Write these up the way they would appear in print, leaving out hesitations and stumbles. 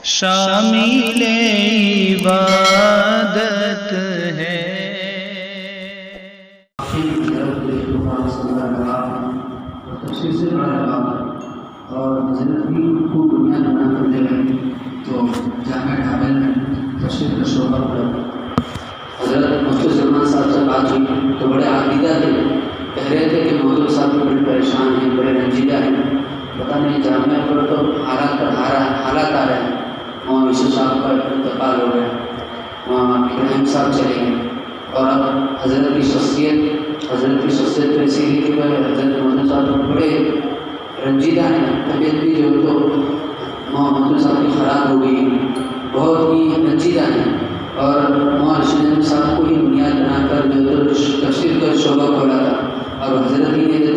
شامل عبادت ہے۔ تفسیر سے بڑا لگا اور حضرت بھی خوب بنیاد بنا کر دے رہے ہیں، تو جامعہ ڈھابل میں تفسیر کا شعبہ پڑا۔ حضرت مفتی سلمان صاحب سے بات ہوئی تو بڑے عقیدہ تھے، کہہ رہے تھے کہ موضوع صاحب بھی بڑے پریشان ہیں، بڑے رنجیدہ ہیں، پتہ نہیں جامعہ پر تو حالات آ رہے ہیں۔ وہاں یوسف صاحب کا انتقال ہو گیا، وہاں ابراہیم صاحب چلے گئے، اور اب حضرت کی شخصیت تو ایسی ہے کہ حضرت محمد صاحب بڑے رنجیدہ ہیں، طبیعت بھی جو تو محمد صاحب کی خراب ہو گئی، بہت ہی رنجیدہ ہیں، اور مولانا صاحب کو ہی بنیاد بنا کر جو تفسیر کا شعبہ کھولا تھا، اور حضرت ہی نے تو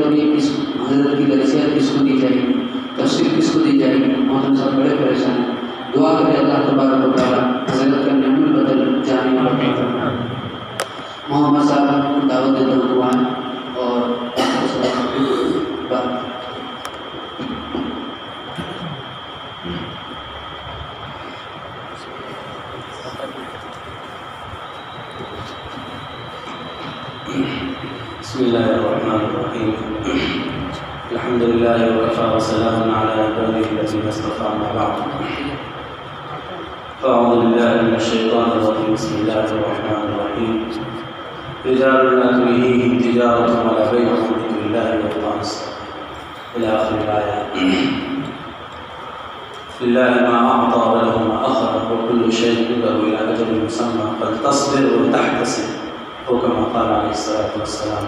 حضرت کی درسیات کس کو دی جائے گی، تفسیر کس کو دی جائے گی، مولانا صاحب بڑے پریشان ہیں۔ دعا کرے اللہ تبارک و تعالیٰ حضرت کا نعم البدل جامع محمد صاحب دعوت دیتا ہوں دعا اور بسم الله الرحمن الرحيم الحمد لله وكفى وسلام على عباده الذين اصطفى أما بعد فأعوذ بالله من الشيطان الرجيم بسم الله الرحمن الرحيم رجال لا تلهيهم تجارة ولا بيع عن ذكر الله والإقام الصلاة إلى آخر الآية لله ما أعطى وله ما أخذ وكل شيء عنده إلى أجل مسمى فلتصبر وتحتسب أو كما قال عليه الصلاة والسلام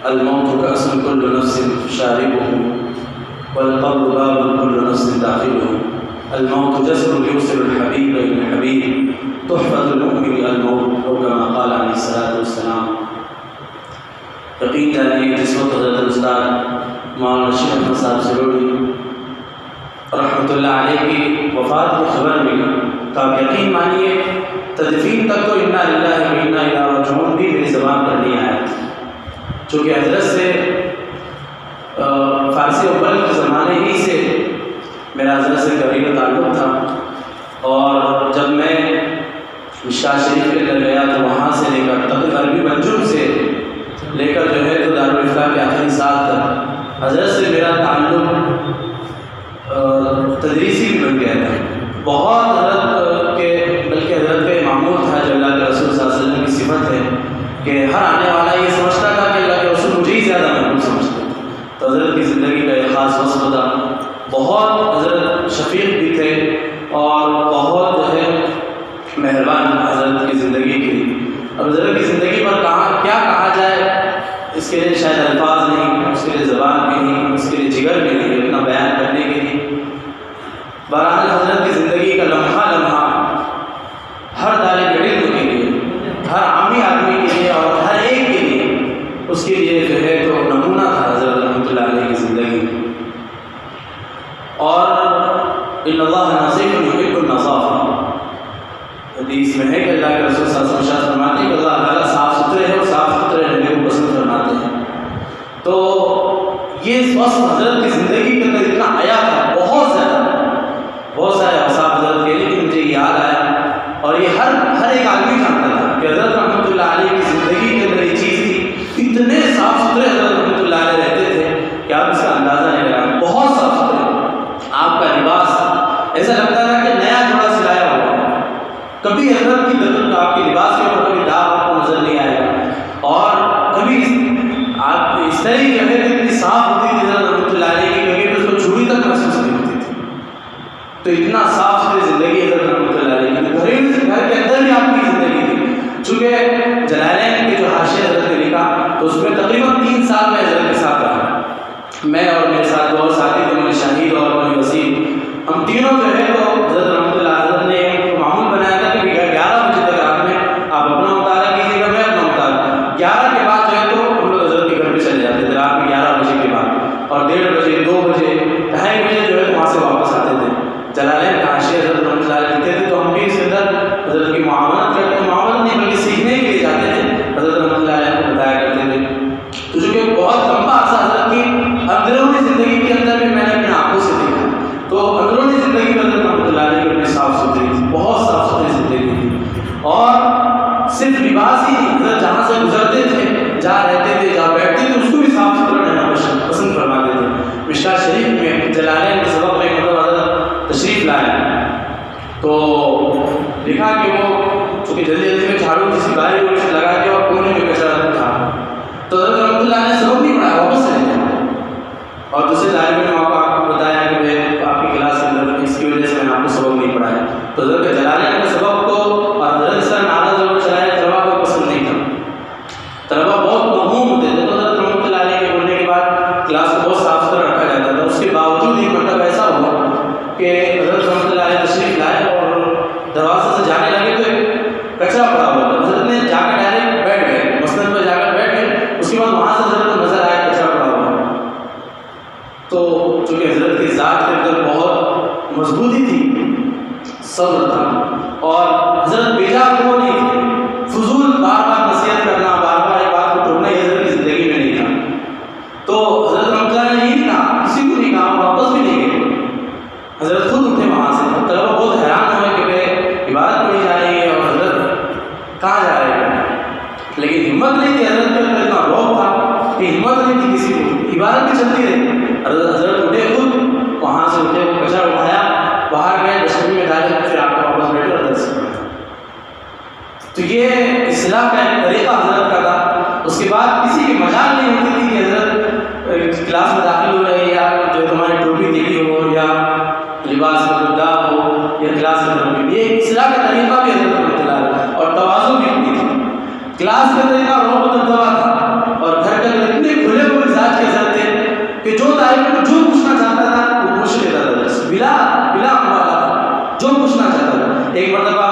الموت كأس كل نفس شاربه والقبر باب كل نفس داخله الموت جسر يوصل الحبيب إلى الحبيب تحفة المؤمن الموت أو كما قال عليه الصلاة والسلام یقین جانیے جس وقت حضرت استاد مولانا شیخ احمد صاحب سرودی رحمۃ اللہ علیہ کی وفات کی خبر ملی تو آپ یقین مانیے تدفین تک تو انا للہ و انا الیہ راجعون بھی میری زبان پر نہیں آیا، چونکہ حضرت سے فارسی اول کے زمانے ہی سے میرا حضرت سے قریب تعلق تھا، اور جب میں مشکوٰۃ شریف کے اندر گیا تو وہاں سے لے کر تب عربی منجم سے لے کر جو ہے تو دارالفتاح کے آخری سال تک حضرت سے میرا تعلق تدریسی بھی بن گیا تھا، بہت حضرت کے بلکہ حضرت کا معمول تھا جو اللہ کے رسول صلی اللہ علیہ وسلم کی صفت ہے کہ ہر آنے والا یہ سمجھتا تھا کہ اللہ کے رسول مجھے ہی زیادہ محبوب سمجھتے، تو حضرت کی زندگی کا ایک خاص وصف تھا، بہت حضرت شفیق بھی تھے اور بہت جو ہے مہربان حضرت کی زندگی کی۔ اب حضرت کی زندگی پر کیا کہا جائے، اس کے لیے شاید الفاظ نہیں، اس کے لیے زبان بھی نہیں، اس کے لیے جگر بھی نہیں اتنا بیان کرنے کے لیے۔ بہرحال حضرت کی زندگی کا لمحہ لمحہ ہر طالب علم کے لیے، ہر عامی آدمی کے لیے اور ہر ایک کے لیے اس کے لیے جو ہے تو نمونہ تھا حضرت رحمۃ اللہ علیہ کی زندگی۔ اور ان اللہ نظیف یحب النظافہ، حدیث میں ہے کہ اللہ کے رسول صلی اللہ علیہ وسلم فرماتے ہیں کہ اللہ تعالیٰ صاف ستھرے ہے اور صاف ستھرے رہنے کو پسند فرماتے ہیں۔ تو یہ وصف حضرت کی زندگی کے اندر اتنا آیا تھا، بہت سارے اوصاف حضرت کے، لیکن مجھے یاد آیا اور یہ ہر ایک آدمی جانتا تھا کہ حضرت رحمۃ اللہ علیہ کی زندگی کے اندر یہ چیز تھی، اتنے صاف ستھرے حضرت رحمۃ اللہ علیہ رہتے تھے کہ آپ اس کا اندازہ نہیں لگا، بہت صاف ستھرے۔ آپ کا لباس ایسا لگتا تھا کہ نیا جوڑا سلایا ہوا، کبھی حضرت کی آپ کے لباس کے اوپر کبھی داغ آپ کو نظر نہیں آئے گا، اور کبھی آپ اس طرح کی جگہ اتنی صاف ہوتی تھی حضرت رحمۃ اللہ علیہ کی کہ اس کو چھوڑی تک محسوس نہیں ہوتی تھی، تو اتنا صاف ستھری زندگی حضرت رحمۃ اللہ علیہ کی، گھریلو سے گھر کے اندر بھی آپ کی زندگی تھی، چونکہ جلالین کے جو حاشیہ حضرت نے لکھا تو اس میں تقریباً 3 سال میں حضرت کے ساتھ رہا، میں اور میرے ساتھ 2 اور ساتھی تھے، مولانا شاہد اور مولانا وسیم، ہم تینوں جو ہے تو حضرت رحمۃ اللہ علیہ نے معمول بنایا تھا کہ 11 بجے تک رات میں آپ اپنا مطالعہ کیجیے گا، میں اپنا مطالعہ، 11 کے بعد جو ہے تو ہم لوگ حضرت کے گھر پہ چلے جاتے تھے رات میں 11 بجے کے بعد، اور 1:30 بجے 2 بجے 2:30 بجے جو ہے وہاں سے واپس آتے تھے۔ جلالین کا حاشیہ حضرت رحمۃ اللہ علیہ لکھتے تھے تو ہم بھی اس کے اندر حضرت کی معاونت کرتے، معاونت نہیں بلکہ سیکھنے کے لیے جاتے تھے، حضرت رحمۃ اللہ علیہ کو بتایا کرتے تھے۔ تو چونکہ بہت لمبا عرصہ حضرت کی اندرونی زندگی کے اندر بھی میں نے اپنے جلالین کے سبق میں مطلب حضرت تشریف لائے تو دیکھا کہ وہ چونکہ جلدی جلدی میں جھاڑو کسی باری سے لگا کے اور کونے میں کچرا تھا تو حضرت رحمۃ اللہ نے سبق نہیں پڑھایا، واپس چلے گئے اور دوسرے طالب نے وہاں آپ کو بتایا کہ میں آپ کی کلاس کے اندر اس کی وجہ سے میں نے آپ کو سبق نہیں پڑھایا. تو حضرت جلالین کے سبق کو اور حضرت اس طرح نعرہ ضرور چلایا، طلبا کو پسند نہیں تھا، طلبا بہت مغموم ہوتے تھے. تو حضرت رحمۃ اللہ علیہ کے بولنے کے بعد کلاس کو بہت صاف ستھرا رکھا جاتا تھا. اس کے باوجود ایک مطلب ایسا ہوا کہ حضرت رحمۃ اللہ علیہ تشریف لائے اور دروازے سے جانے لگے تو ایک کچرا پڑا ہوا تھا. حضرت نے جا کے ڈائریکٹ بیٹھ گئے، مسند پہ جا کر بیٹھ گئے. اس کے بعد وہاں سے حضرت کو نظر آیا کچرا پڑا ہوا. تو چونکہ حضرت کی ذات کے اندر بہت مضبوطی تھی، صبر تھا اور حضرت بیجا وہ نہیں تھے. فضول بار بار نصیحت کرنا، بار بار ایک بات کو ٹوکنا یہ حضرت کی زندگی میں نہیں تھا. تو حضرت رحمۃ اللہ نے یہی کہا، کسی کو نہیں کہا، واپس بھی نہیں گئے. حضرت خود اٹھے وہاں سے. طلبا بہت حیران ہوئے کہ بھائی عبادت پڑھی جا رہی ہے اور حضرت کہاں جا رہے ہیں. لیکن ہمت نہیں تھی حضرت کے اندر، اتنا روب تھا کہ ہمت نہیں تھی کسی کو. عبادت بھی چلتی رہی. حضرت اٹھے خود وہاں سے اٹھے، وہ کچرا اٹھایا، باہر گئے، ڈسٹبن میں ڈالے، پھر آپ کو واپس بیٹھے اور درس پڑھا. تو یہ اصلاح کا ایک طریقہ حضرت کا تھا. اس کے بعد کسی کی مجال نہیں ہوتی تھی کہ حضرت کلاس میں داخل ہو رہے یا جو تمہاری ٹوپی دیکھی ہو یا لباس کا گداغ ہو یا کلاس میں تربیت. یہ اصلاح کا طریقہ بھی حضرت رحمۃ اللہ علیہ اور توازن بھی ہوتی تھی. کلاس کا طریقہ روب و دبدبا تھا اور گھر کے اندر اتنے کھلے ہوئے مزاج کے حضرت تھے کہ جو طالب کو جو پوچھنا چاہتا تھا وہ پوچھ لیتا تھا، بلا مبالغہ تھا، جو پوچھنا چاہتا تھا. ایک مرتبہ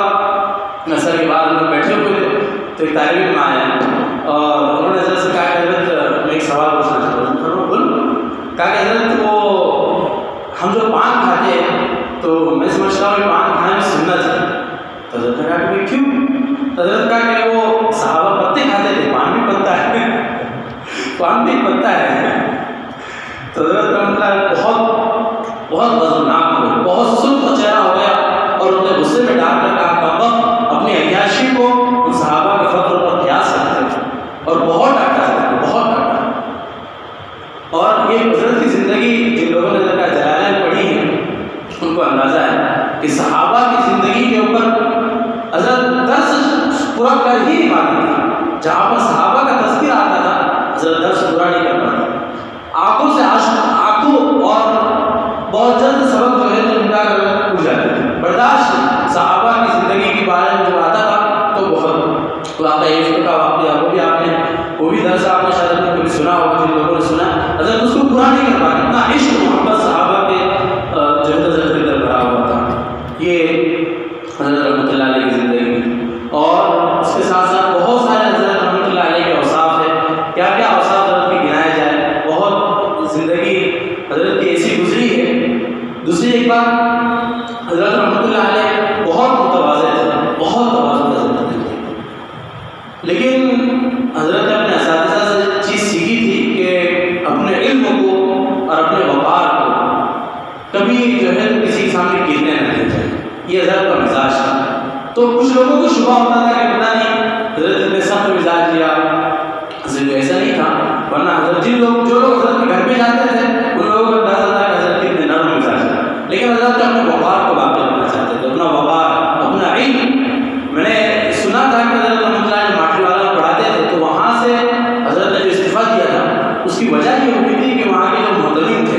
سر کے بعد لوگ بیٹھے ہوئے تھے تو ایک طالب علم آیا اور انہوں نے حضرت سے کہا کہ حضرت میں ایک سوال پوچھنا چاہتا ہوں. بول. کہا کہ حضرت وہ ہم جو پان کھاتے ہیں تو میں سمجھتا ہوں کہ پان کھانے میں سنت ہے. تو حضرت نے کہا کہ بھائی کیوں؟ تو حضرت کہا کہ وہ صحابہ پتے کھاتے تھے، پان بھی پتا ہے، پان بھی پتا ہے. تو حضرت رحمۃ اللہ بہت غضبناک ہوئے، بہت سرخ چہرہ ہو گیا اور انہوں نے غصے میں ڈال کر کہا بابا اپنی عیاشی کو ان صحابہ کے فخر پر قیاس کرتے تھے اور بہت ڈانٹا تھا، بہت ڈانٹا. اور یہ حضرت کی زندگی جن لوگوں نے جلالین پڑھی ہے ان کو اندازہ ہے کہ صحابہ کی زندگی کے اوپر حضرت درس پورا کر ہی نہیں پاتی تھی. جہاں پر صحابہ کا تذکرہ آتا تھا حضرت درس پورا نہیں کر پاتی. آنکھوں سے آنکھوں اور بہت جلد سبق جو ہے تو مٹا کر اٹھ جاتے تھے. برداشت صحابہ کی زندگی کے بارے میں جب آتا تھا تو بہت واقعہ عشق کا واقعہ وہ بھی درس آپ نے شاید اپنے کبھی سنا ہوگا، جن لوگوں نے سنا حضرت اس کو پورا نہیں کر پاتے. اتنا عشق محبت صحابہ کے جو ہے حضرت کے اندر بھرا ہوا تھا. یہ حضرت رحمۃ اللہ علیہ کی زندگی. اور اس کے ساتھ ساتھ بہت سارے حضرت رحمۃ اللہ علیہ کے اوصاف ہیں. کیا کیا اوصاف حضرت کے گنائے جائے. بہت زندگی حضرت کی ایسی گزری ہے. دوسری ایک بات، حضرت رحمۃ اللہ علیہ بہت متواضع تھے، بہت تواضع حضرت تھے. لیکن حضرت نے اپنے اساتذہ سے چیز سیکھی تھی کہ اپنے علم کو اور اپنے وقار کو کبھی جو ہے کسی کے سامنے گرنے نہ دیا جائے. یہ حضرت کا مزاج تھا. تو کچھ لوگوں کو شبہ ہوتا تھا کہ پتہ نہیں حضرت نے سخت مزاج لیا. حضرت ایسا نہیں تھا، ورنہ حضرت جو لوگ حضرت کے گھر پہ جاتے تھے ان لوگوں کو اندازہ تھا کہ حضرت کتنے نرم مزاج ہے. لیکن حضرت اپنے وقار کو باقی رکھنا چاہتے تھے، اپنا وقار، اپنا علم. میں نے سنا تھا کہ حضرت رحمۃ اللہ علیہ ماٹری والا میں پڑھاتے تھے تو وہاں سے حضرت نے جو استعفیٰ دیا تھا اس کی وجہ یہ ہوئی تھی کہ وہاں کے جو محترم تھے،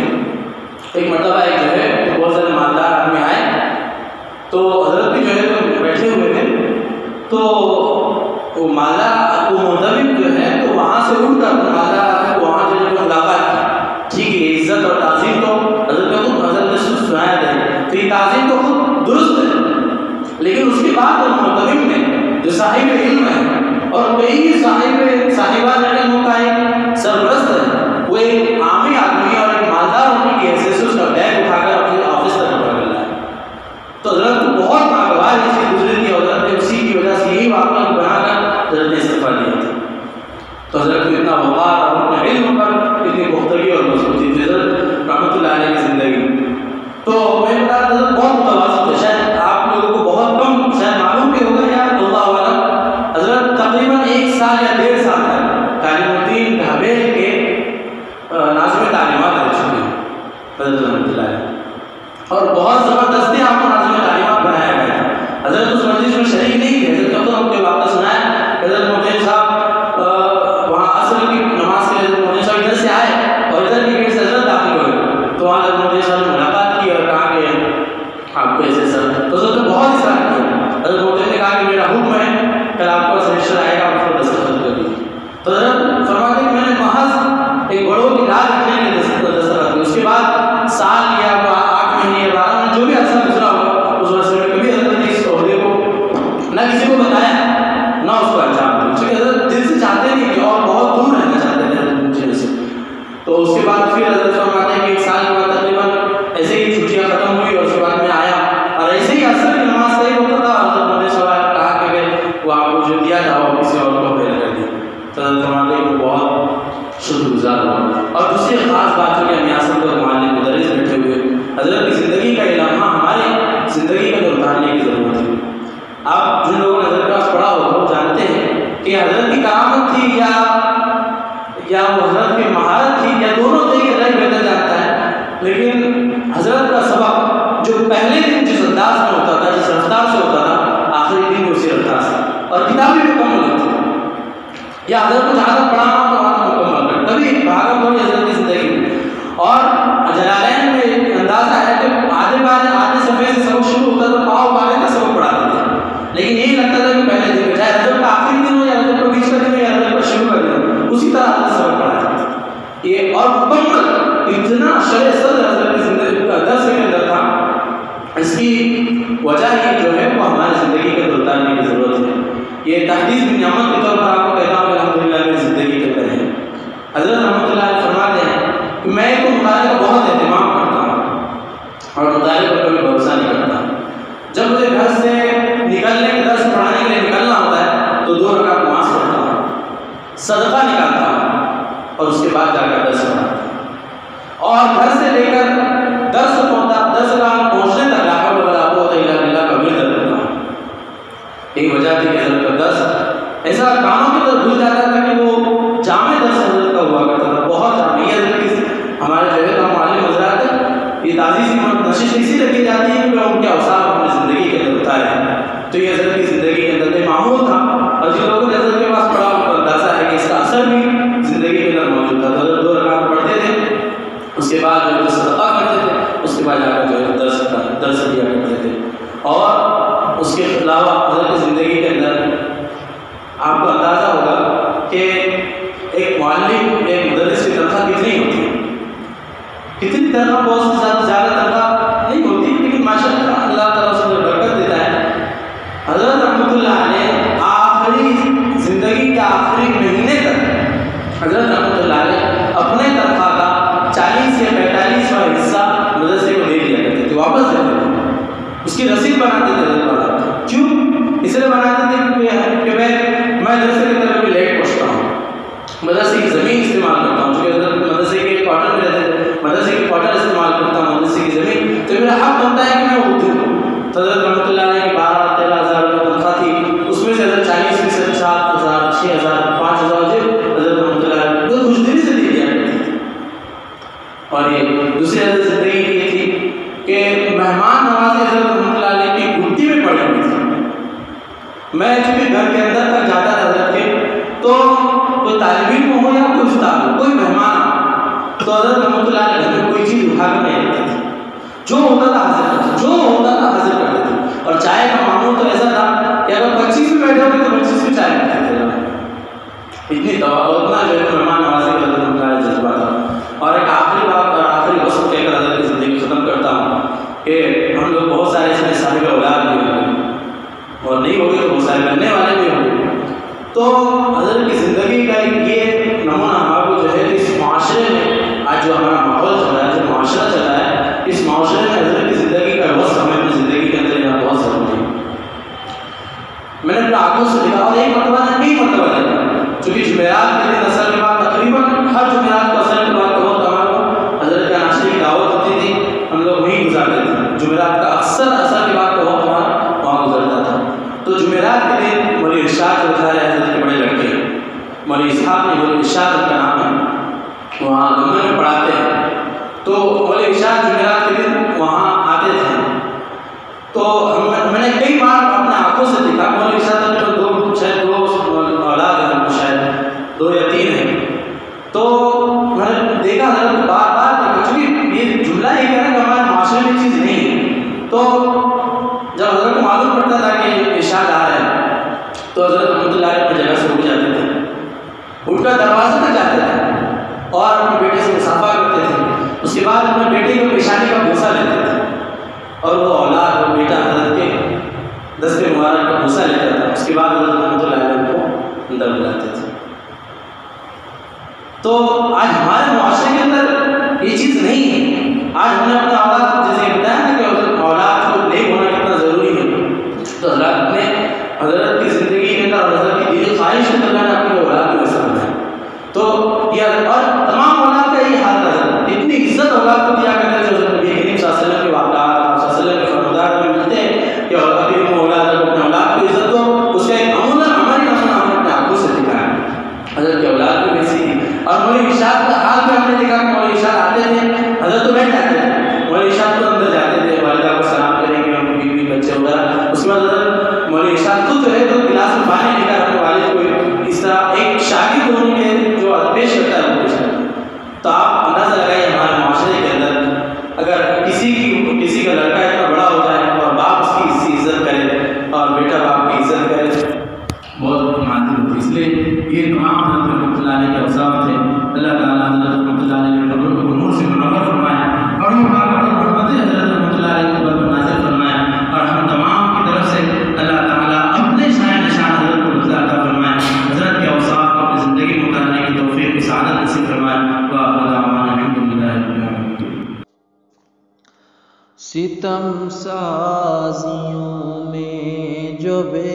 ایک مرتبہ ایک جو ہے بہت سارے مالدار آدمی آئے تو حضرت بھی جو ہے تو بیٹھے ہوئے تھے. تو وہ مالدار وہ محترم جو ہے تو وہاں سے اٹھ کر مالدار آدمی کو وہاں جو ملاقات کی. ٹھیک ہے، عزت اور تعظیم تو حضرت نے خود حضرت نے سنایا تھا، تو یہ تعظیم تو خود درست ہے. لیکن اس کے بعد محترم نے جو صاحب علم ہے اور کئی صاحبان علم کا ایک سرپرست ہے، وہ ایک عامی آدمی اور ایک مالدار ہونے کی حیثیت سے اس کا بیگ اٹھا کر اپنے آفس تک پکڑ کر لایا. تو حضرت کو بہت ناگوار اس کی گزری تھی. حضرت نے اسی کی وجہ سے یہی واقعہ بنا کر حضرت نے استعفیٰ دیا تھا. تو حضرت کو اتنا وقار اور اپنے علم پر اتنی پختگی اور مضبوطی تھی حضرت رحمۃ اللہ علیہ کی زندگی. تو میں بتا حضرت بہت متواضع تھے. شاید آپ لوگوں کو بہت کم شاید معلوم بھی ہوگا یا اللہ عالم. حضرت تقریباً 1 سال یا 1.5 سال تک تعلیم الدین حضرت رحمۃ اللہ علیہ. اور بہت زبردستی آپ کو ناظم تعلیمات بنایا گیا تھا. حضرت اس مجلس میں شریک نہیں تھے. حضرت کب تو کے واقعہ سنا ہے. حضرت مودودی صاحب وہاں عصر کی نماز کے لیے مودودی صاحب ادھر سے آئے اور ادھر کی گیٹ سے حضرت داخل ہوئے. تو وہاں حضرت مودودی صاحب نے ملاقات کی اور کہا کہ آپ کو ایسے سر تو حضرت نے بہت اصرار کیا. حضرت مودودی نے کہا کہ میرا حکم ہے کل آپ کو سیشن آئے گا آپ کو دستخط کر دیجیے. تو حضرت فرماتے کہ میں نے محض ایک بڑوں کی رات رکھنے کے لیے دستخط کی. اس کے بعد سال یا 8 مہینے یا 12 مہینے جو بھی عرصہ گزرا ہوا اس عرصے میں کبھی حضرت نے اس عہدے کو نہ کسی کو بتایا نہ اس کو انجام دیا. چونکہ حضرت دل سے چاہتے نہیں تھے اور بہت دور رہنا چاہتے تھے حضرت مجھے سے. تو اس کے بعد پھر حضرت فرماتے ہیں کہ 1 سال کے بعد تقریباً ایسے ہی چھٹیاں ختم ہوئی اور اس کے بعد میں آیا اور ایسے ہی عصر کی نماز صحیح ہوتا تھا. حضرت نے سوال کہا کہ وہ آپ کو جو دیا تھا وہ کسی اور کو پھیل کر دیا. تو حضرت فرماتے ہیں کہ بہت شکر گزار ہوا. اور دوسری خاص بات ہے کہ ہم یہاں سب لوگ معلم مدرس بیٹھے ہوئے حضرت کی زندگی کا لمحہ ہمارے زندگی کا اتارنے کی ضرورت ہے. آپ جن لوگوں نے حضرت کے پاس پڑھا ہوگا وہ جانتے ہیں کہ حضرت کی کرامت تھی یا وہ حضرت کی مہارت تھی یا دونوں تھے کہ اللہ بہتر جانتا ہے. لیکن حضرت کا سبق جو پہلے دن جس انداز میں ہوتا تھا جس رفتار سے ہوتا تھا آخری دن اسی رفتار سے اور کتابیں مکمل ہوتی یا حضرت کو جہاں تک پڑھانا تو وہاں تک مکمل کر کبھی بھاگم دوڑ حضرت کی زندگی میں. اور جلالین میں ایک اندازہ ہے کہ آدھے صفحے سے سبق شروع ہوتا تو پاؤ پارے کا سبق پڑھاتے تھے. لیکن یہی لگتا تھا کہ پہلے دن میں چاہے حضرت کا آخری دن ہو یا حضرت کا بیچ کا دن ہو یا حضرت کا شروع کا دن ہو اسی طرح حضرت سبق پڑھاتے تھے. یہ اور مکمل اتنا شرح صدر حضرت کی زندگی کا درس کے اندر تھا. اس کی وجہ یہ جو ہے وہ ہماری زندگی کے اندر اتارنے کی ضرورت ہے. یہ تحدیث بھی نعمت کے طور پر آپ کو کہتا ہوں کہ الحمدللہ میری زندگی کے اندر ہے. حضرت رحمۃ اللہ علیہ فرماتے ہیں کہ میں تو مطالعے کا بہت اہتمام کرتا ہوں اور مطالعے پر کبھی بھروسہ نہیں کرتا. جب مجھے گھر سے نکلنے کے درس پڑھانے کے لیے نکلنا ہوتا ہے تو 2 رکعت نماز پڑھتا ہوں, صدقہ نکالتا ہوں اور اس کے بعد جا کر درس پڑھاتا ہوں. اور گھر سے لے کر درس کا پہنچنے تک لا حول ولا قوت الا باللہ کا ورد کرتا ہوں. ایک وجہ تھی کہ حضرت کا درس ایسا کاموں کی طرف بھول جاتا تھا کہ وہ جامع درس حضرت کا ہوا کرتا تھا, بہت جامع. یہ حضرت کی ہمارے جو ہے معلم حضرات ہے یہ تازی سی نشش اسی رکھی جاتی ہے کہ ان کے اوصاف اپنی زندگی کے اندر اتارے ہیں. تو یہ حضرت کی زندگی کے اندر معمول تھا اور جن لوگوں نے حضرت کے پاس پڑھا ان کو اندازہ ہے کہ اس کا اثر بھی زندگی کے اندر موجود تھا. تو حضرت 2 رکعت پڑھتے تھے, اس کے بعد جو ہے صدقہ کرتے تھے, اس کے بعد جا کر جو ہے درس دیا کرتے تھے. اور اس کے علاوہ حضرت کی زندگی کے اندر آپ کو اندازہ ہوگا کہ ایک معلم ایک مدرس کی تنخواہ کتنی ہوتی ہے. کتنی تنخواہ بہت زیادہ تنخواہ نہیں ہوتی لیکن ماشاءاللہ اللہ تعالیٰ اس میں برکت دیتا ہے. حضرت رحمۃ اللہ علیہ آخری زندگی کے آخری مہینے تک حضرت رحمۃ اللہ علیہ اپنے تنخواہ کا 40 یا 45واں حصہ مدرسے کو دے دیا کرتے تھے, واپس دیتے تھے. اس کی رسید بناتے تھے حضرت والا. کیوں اس لیے بناتے تھے کہ میں مدرسے کی طرف بھی لیٹ پہنچتا ہوں, مدرسے کی زمین استعمال کرتا ہوں. چونکہ حضرت مدرسے کے کوارٹر میں رہتے تھے, مدرسے کے کوارٹر استعمال کرتا ہوں, مدرسے کی زمین, تو میرا حق بنتا ہے کہ میں وہ دوں. حضرت رحمۃ اللہ علیہ کی 12-13 ہزار روپے تنخواہ تھی, اس میں سے حضرت 40%, 7,000, 6,000, 5,000 جو حضرت رحمۃ اللہ علیہ کو خوش دلی سے دے دیا کرتی تھی. اور یہ دوسری حضرت زندگی کی یہ تھی کہ مہمان نوازی حضرت رحمۃ اللہ علیہ کی گھٹی میں پڑی ہوئی تھی. میں چونکہ گھر کے اندر تک جاتا تھا حضرت کے, تو کوئی طالب علم ہو یا کوئی استاد ہو, کوئی مہمان ہو, تو حضرت رحمۃ اللہ علیہ گھر میں کوئی چیز اٹھا کر نہیں رکھتی تھی. جو ہوتا تھا حاضر کرتے تھے. اور چائے کا معمول تو ایسا تھا کہ اگر 25 میں بیٹھے ہوگے تو 25 میں چائے پیتے تھے. اتنی اتنا جو ہے مہمان نوازی کا حضرت رحمۃ اللہ علیہ جذبہ تھا. اور ایک آخری بات اور آخری وصف کہہ کر حضرت کی زندگی ختم کرتا ہوں کہ ہم لوگ بہت سارے اس میں صاحب اولاد بھی ہوں گے اور نہیں ہوگے تو بہت سارے بننے والے بھی ہوں گے. تو حضرت کی زندگی کا یہ نمونہ ہمارے کو جو ہے اس معاشرے میں آج جو ہمارا ماحول چل رہا ہے, جو معاشرہ چل رہا ہے, اس معاشرے میں حضرت کی زندگی کا وصف ہمیں اپنی زندگی کے اندر لینا بہت ضروری ہے. میں نے اپنے آنکھوں سے دیکھا اور ایک مرتبہ نے کئی مرتبہ دیکھا. چونکہ جمعرات کے دن اثر کے بعد تقریباً ہر جمعرات کو اثر کے بعد بہت ہمارے کو حضرت کے ناشتے کی دعوت ہوتی تھی, ہم لوگ وہیں گزارتے تھے. جمعرات کا اکثر اثر کے بعد بہت وہاں گزرتا تھا. تو جمعرات کے دن مولوی ارشاد جو تھا حضرت کے بڑے لڑکے مولوی اسحاق نے, مولوی ارشاد ان کا نام ہے, وہاں گمبد میں پڑھاتے ہیں. تو مولوی ارشاد معاشرے میں چیز نہیں ہے۔ تو جب حضرت کو معلوم پڑتا تھا کہ ارشاد آ رہا ہے تو حضرت رحمۃ اللہ علیہ اپنی جگہ سے اٹھ جاتے تھے، اٹھ کر دروازے تک جاتے تھے اور اپنے بیٹے سے مصافحہ کرتے تھے۔ اس کے بعد اپنے بیٹے کی پیشانی کا بوسہ لیتے تھے اور وہ اولاد اور بیٹا حضرت کے دست مبارک کا بوسہ لیتا تھا۔ اس کے بعد حضرت رحمۃ اللہ علیہ کو اندر بلاتے تھے۔ تو آج ہمارے معاشرے کے اندر یہ چیز نہیں ہے۔ آج ہم نے اپنے اولاد کو جیسے بتایا نا کہ اولاد کو نیک ہونا کتنا ضروری ہے، تو حضرت نے حضرت کی زندگی کے اندر اور حضرت کی دلی خواہش کے اندر اپنی اولاد کو ویسا بنایا۔ تو یہ اور تمام اولاد کا یہ حال تھا، اتنی عزت اولاد کو دیا کرتے جو حضرت نبی کریم صلی اللہ علیہ وسلم کے واقعات، آپ صلی اللہ علیہ وسلم کے فرمودات میں ملتے ہیں کہ اپنی اولاد کو اپنے اولاد کو عزت دو۔ اس کا ایک عمل ہماری نمونہ ہم نے اپنے آنکھوں سے دکھایا۔ حضرت کی اولاد بھی ویسی تھی اور مولوی ارشاد کا حال بھی ہم نے دیکھا کہ مولوی ارشاد آتے تھے، حضرت تو بیٹھ جاتے تھے، مولوی ارشاد تو اندر جاتے تھے، والدہ کو سلام کریں گے، ان کی بیوی بچے وغیرہ۔ اس کے بعد حضرت مولوی ارشاد خود جو ہے تو گلاس میں پانی لے کر اپنے والد کو اس طرح ایک شاگرد ہونے کے جو پیش کرتا ہے وہ پیش کرتا ہے۔ تو آپ اندازہ لگائیے ہمارے معاشرے کے اندر اگر کسی کا لڑکا اتنا بڑا ہو جائے اور باپ اس کی عزت کرے اور بیٹا باپ کی عزت کرے، بہت نادر ہوتی ہے۔ اس لیے یہ تمام حضرت رحمۃ اللہ علیہ کے اوصاف تھے۔ اللہ تعالیٰ حضرت رحمۃ اللہ علیہ کے قبر کو نور سے منور فرمایا اور وہ رحمت حضرت رحمۃ اللہ علیہ کے قبر پر نازل فرمایا، اور ہم تمام کی طرف سے اللہ تعالیٰ اپنے شاہ نشان حضرت کو عطا فرمائے، حضرت کے اوصاف کو اپنی زندگی میں اتارنے کی توفیق و سعادت نصیب فرمائے۔ وآخر دعوانا الحمدللہ رب العالمین۔ ستم سازیوں میں جو بے